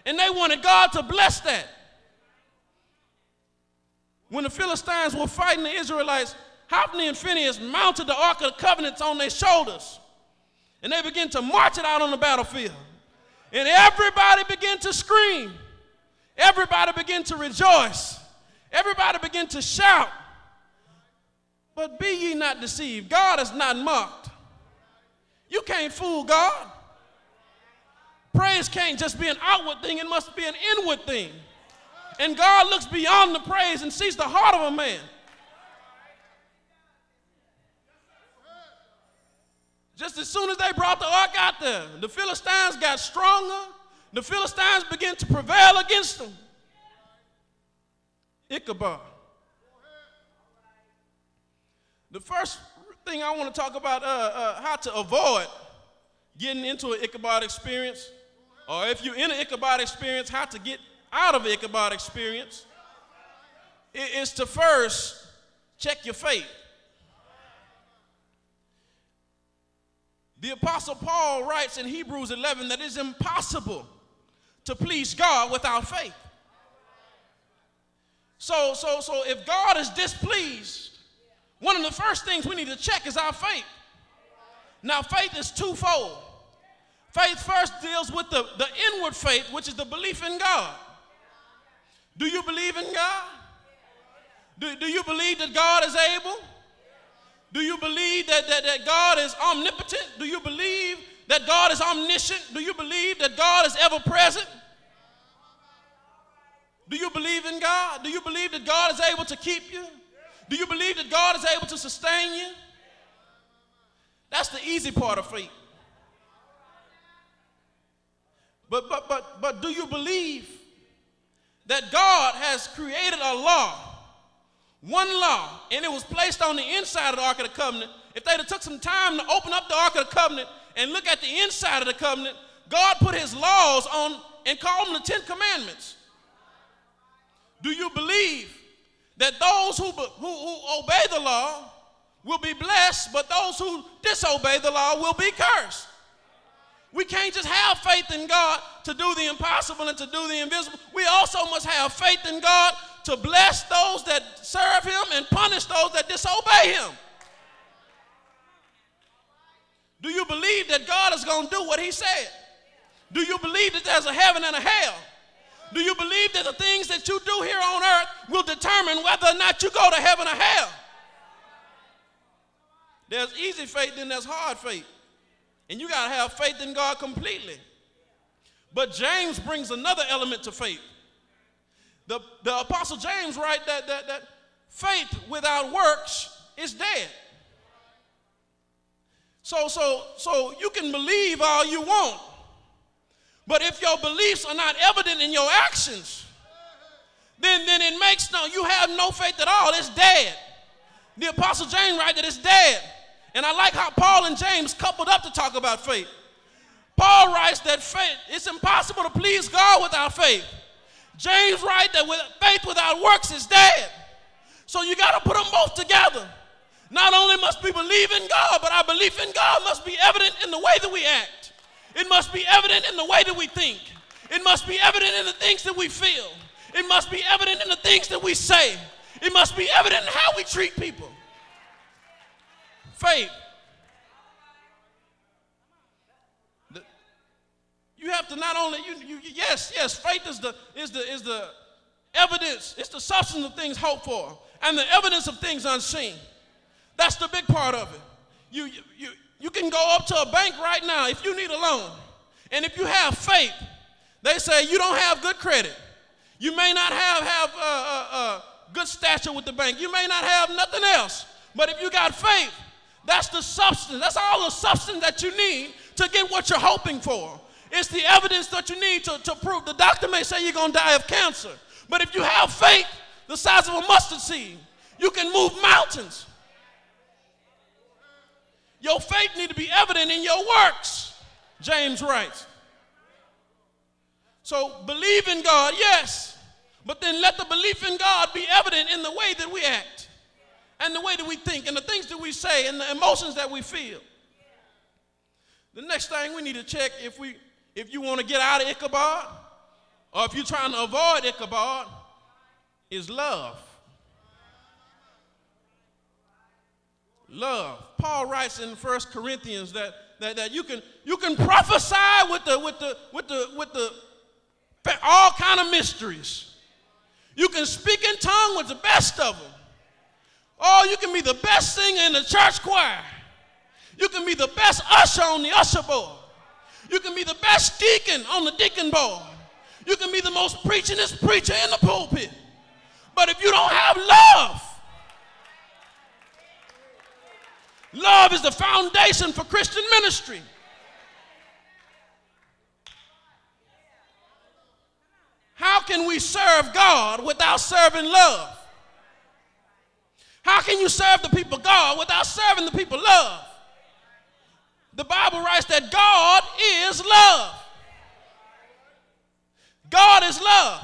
And they wanted God to bless that. When the Philistines were fighting the Israelites, Hophni and Phinehas mounted the Ark of the Covenant on their shoulders. And they began to march it out on the battlefield. And everybody began to scream. Everybody began to rejoice. Everybody began to shout. But be ye not deceived. God is not mocked. You can't fool God. Praise can't just be an outward thing. It must be an inward thing. And God looks beyond the praise and sees the heart of a man. Just as soon as they brought the ark out there, the Philistines got stronger. The Philistines began to prevail against them. Ichabod. The first thing I want to talk about how to avoid getting into an Ichabod experience, or if you're in an Ichabod experience, how to get out of an Ichabod experience, is to first check your faith. The Apostle Paul writes in Hebrews 11 that it's impossible to please God without faith. So if God is displeased, one of the first things we need to check is our faith. Now, faith is twofold. Faith first deals with the inward faith, which is the belief in God. Do you believe in God? Do you believe that God is able? Do you believe that God is omnipotent? Do you believe that God is omniscient? Do you believe that God is ever present? Do you believe in God? Do you believe that God is able to keep you? Do you believe that God is able to sustain you? That's the easy part of faith. But do you believe that God has created a law, one law, and it was placed on the inside of the Ark of the Covenant? If they'd have took some time to open up the Ark of the Covenant and look at the inside of the covenant, God put his laws on and called them the 10 Commandments. Do you believe that those who obey the law will be blessed, but those who disobey the law will be cursed? We can't just have faith in God to do the impossible and to do the invisible. We also must have faith in God to bless those that serve him and punish those that disobey him. Do you believe that God is going to do what he said? Do you believe that there's a heaven and a hell? Do you believe that the things that you do here on earth will determine whether or not you go to heaven or hell? There's easy faith and there's hard faith. And you got to have faith in God completely. But James brings another element to faith. The Apostle James writes that faith without works is dead. So you can believe all you want. But if your beliefs are not evident in your actions, then it makes you have no faith at all. It's dead. The Apostle James writes that it's dead. And I like how Paul and James coupled up to talk about faith. Paul writes that it's impossible to please God without faith. James writes that faith without works is dead. So you got to put them both together. Not only must we believe in God, but our belief in God must be evident in the way that we act. It must be evident in the way that we think. It must be evident in the things that we feel. It must be evident in the things that we say. It must be evident in how we treat people. Faith. You have to not only, yes, faith is the evidence, it's the substance of things hoped for, and the evidence of things unseen. That's the big part of it. You can go up to a bank right now if you need a loan, and if you have faith, they say you don't have good credit. You may not have good stature with the bank. You may not have nothing else, but if you got faith, that's the substance. That's all the substance that you need to get what you're hoping for. It's the evidence that you need to prove. The doctor may say you're going to die of cancer, but if you have faith the size of a mustard seed, you can move mountains. Your faith need to be evident in your works, James writes. So believe in God, yes, but then let the belief in God be evident in the way that we act and the way that we think and the things that we say and the emotions that we feel. The next thing we need to check if you want to get out of Ichabod or if you're trying to avoid Ichabod, is love. Love. Paul writes in 1 Corinthians that you can prophesy with the all kind of mysteries. You can speak in tongues with the best of them. Oh, you can be the best singer in the church choir. You can be the best usher on the usher board. You can be the best deacon on the deacon board. You can be the most preachingest preacher in the pulpit. But if you don't have love, love is the foundation for Christian ministry. How can we serve God without serving love? How can you serve the people God without serving the people love? The Bible writes that God is love. God is love.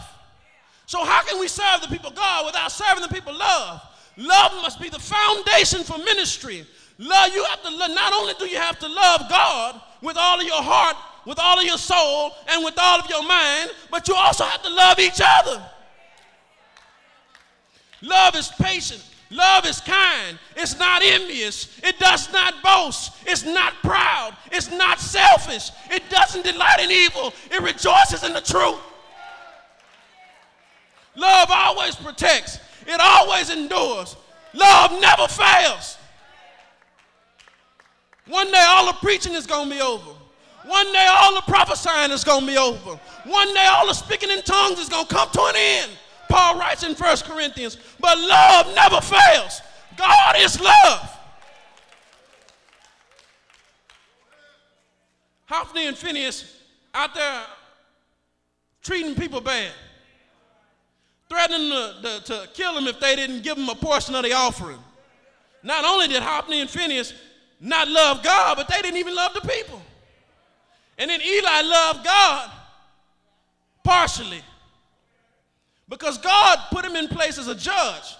So how can we serve the people God without serving the people love? Love must be the foundation for ministry. Love, you have to love, not only do you have to love God with all of your heart, with all of your soul, and with all of your mind, but you also have to love each other. Love is patient. Love is kind. It's not envious. It does not boast. It's not proud. It's not selfish. It doesn't delight in evil. It rejoices in the truth. Love always protects. It always endures. Love never fails. One day all the preaching is going to be over. One day all the prophesying is going to be over. One day all the speaking in tongues is going to come to an end. Paul writes in 1 Corinthians, but love never fails. God is love. Hophni and Phinehas out there treating people bad, threatening to kill them if they didn't give them a portion of the offering. Not only did Hophni and Phinehas not love God, but they didn't even love the people. And then Eli loved God partially, because God put him in place as a judge.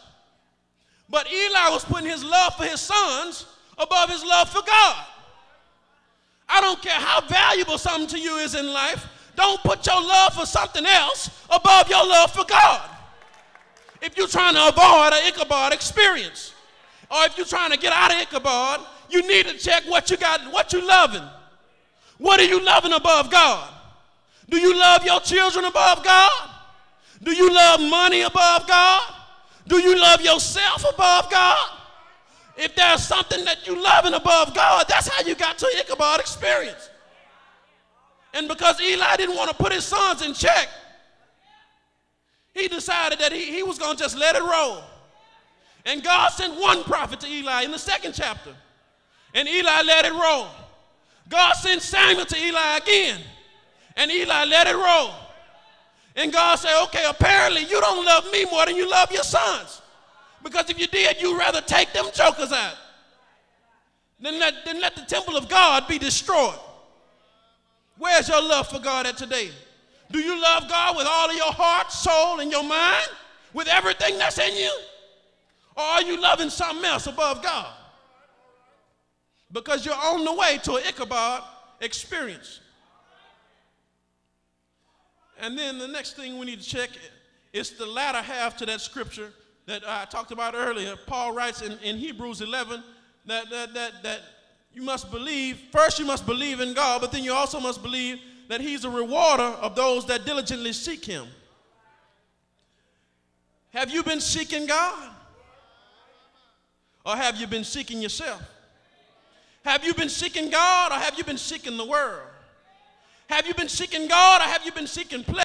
But Eli was putting his love for his sons above his love for God. I don't care how valuable something to you is in life. Don't put your love for something else above your love for God. If you're trying to avoid an Ichabod experience, or if you're trying to get out of Ichabod, you need to check what you got, what you loving. What are you loving above God? Do you love your children above God? Do you love money above God? Do you love yourself above God? If there's something that you loving above God, that's how you got to Ichabod experience. And because Eli didn't want to put his sons in check, he decided that he was going to just let it roll. And God sent one prophet to Eli in the 2nd chapter. And Eli let it roll. God sent Samuel to Eli again. And Eli let it roll. And God said, okay, apparently you don't love me more than you love your sons. Because if you did, you'd rather take them jokers out than let the temple of God be destroyed. Where's your love for God at today? Do you love God with all of your heart, soul, and your mind? With everything that's in you? Or are you loving something else above God? Because you're on the way to an Ichabod experience. And then the next thing we need to check is the latter half to that scripture that I talked about earlier. Paul writes in Hebrews 11 that you must believe, first you must believe in God, but then you also must believe that he's a rewarder of those that diligently seek him. Have you been seeking God? Or have you been seeking yourself? Have you been seeking God, or have you been seeking the world? Have you been seeking God, or have you been seeking pleasure?